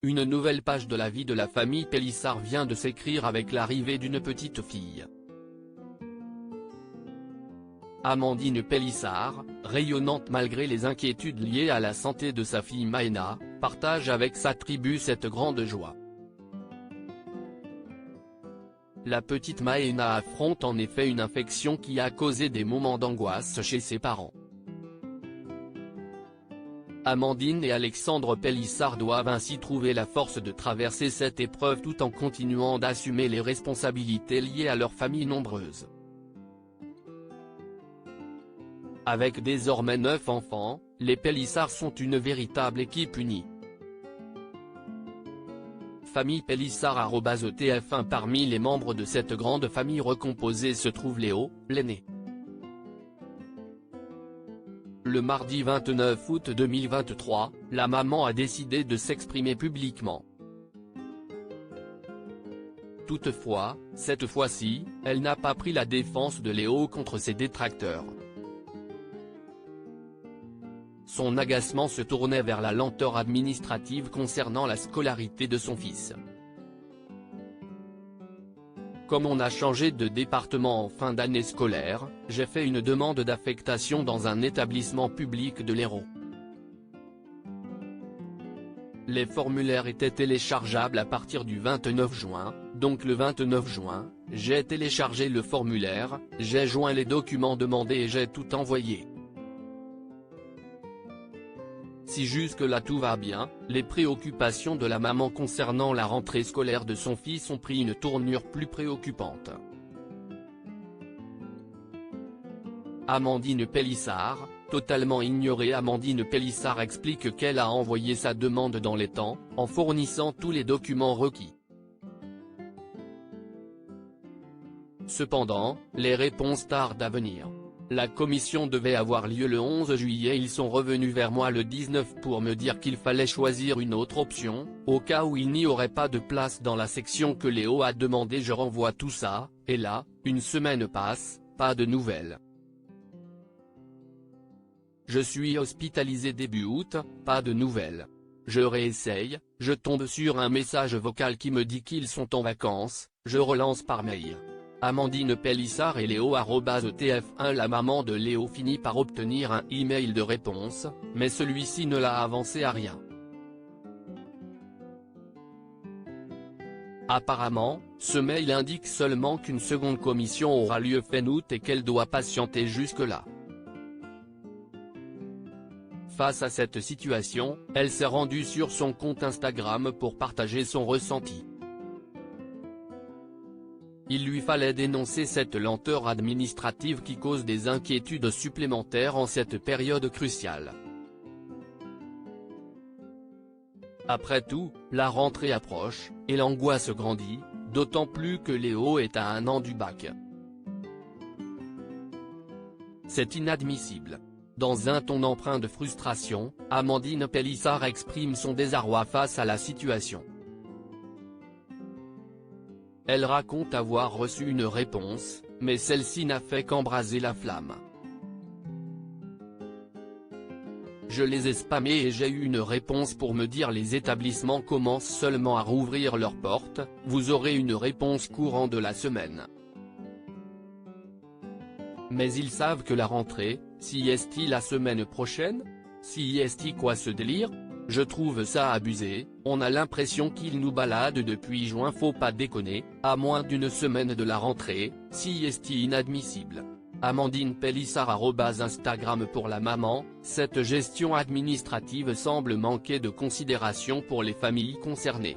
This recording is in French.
Une nouvelle page de la vie de la famille Pélissard vient de s'écrire avec l'arrivée d'une petite fille. Amandine Pélissard, rayonnante malgré les inquiétudes liées à la santé de sa fille Maëna, partage avec sa tribu cette grande joie. La petite Maëna affronte en effet une infection qui a causé des moments d'angoisse chez ses parents. Amandine et Alexandre Pélissard doivent ainsi trouver la force de traverser cette épreuve tout en continuant d'assumer les responsabilités liées à leur famille nombreuse. Avec désormais 9 enfants, les Pélissard sont une véritable équipe unie. Famille Pélissard@TF1. Parmi les membres de cette grande famille recomposée se trouve Léo, l'aîné. Le mardi 29 août 2023, la maman a décidé de s'exprimer publiquement. Toutefois, cette fois-ci, elle n'a pas pris la défense de Léo contre ses détracteurs. Son agacement se tournait vers la lenteur administrative concernant la scolarité de son fils. Comme on a changé de département en fin d'année scolaire, j'ai fait une demande d'affectation dans un établissement public de l'Hérault. Les formulaires étaient téléchargeables à partir du 29 juin, donc le 29 juin, j'ai téléchargé le formulaire, j'ai joint les documents demandés et j'ai tout envoyé. Si jusque-là tout va bien, les préoccupations de la maman concernant la rentrée scolaire de son fils ont pris une tournure plus préoccupante. Amandine Pélissard, totalement ignorée. Amandine Pélissard explique qu'elle a envoyé sa demande dans les temps, en fournissant tous les documents requis. Cependant, les réponses tardent à venir. La commission devait avoir lieu le 11 juillet. Ils sont revenus vers moi le 19 pour me dire qu'il fallait choisir une autre option, au cas où il n'y aurait pas de place dans la section que Léo a demandé. Je renvoie tout ça, et là, une semaine passe, pas de nouvelles. Je suis hospitalisé début août, pas de nouvelles. Je réessaye, je tombe sur un message vocal qui me dit qu'ils sont en vacances, je relance par mail. Amandine Pélissard et Léo@TF1. La maman de Léo finit par obtenir un email de réponse, mais celui-ci ne l'a avancé à rien. Apparemment, ce mail indique seulement qu'une seconde commission aura lieu fin août et qu'elle doit patienter jusque-là. Face à cette situation, elle s'est rendue sur son compte Instagram pour partager son ressenti. Il lui fallait dénoncer cette lenteur administrative qui cause des inquiétudes supplémentaires en cette période cruciale. Après tout, la rentrée approche, et l'angoisse grandit, d'autant plus que Léo est à 1 an du bac. C'est inadmissible. Dans un ton empreint de frustration, Amandine Pélissard exprime son désarroi face à la situation. Elle raconte avoir reçu une réponse, mais celle-ci n'a fait qu'embraser la flamme. Je les ai spammés et j'ai eu une réponse pour me dire les établissements commencent seulement à rouvrir leurs portes, vous aurez une réponse courant de la semaine. Mais ils savent que la rentrée, si est-il la semaine prochaine? Si est-il quoi ce délire? Je trouve ça abusé, on a l'impression qu'ils nous baladent depuis juin. Faut pas déconner, à moins d'une semaine de la rentrée, si est-il inadmissible. Amandine Pélissard @Instagram. Pour la maman, cette gestion administrative semble manquer de considération pour les familles concernées.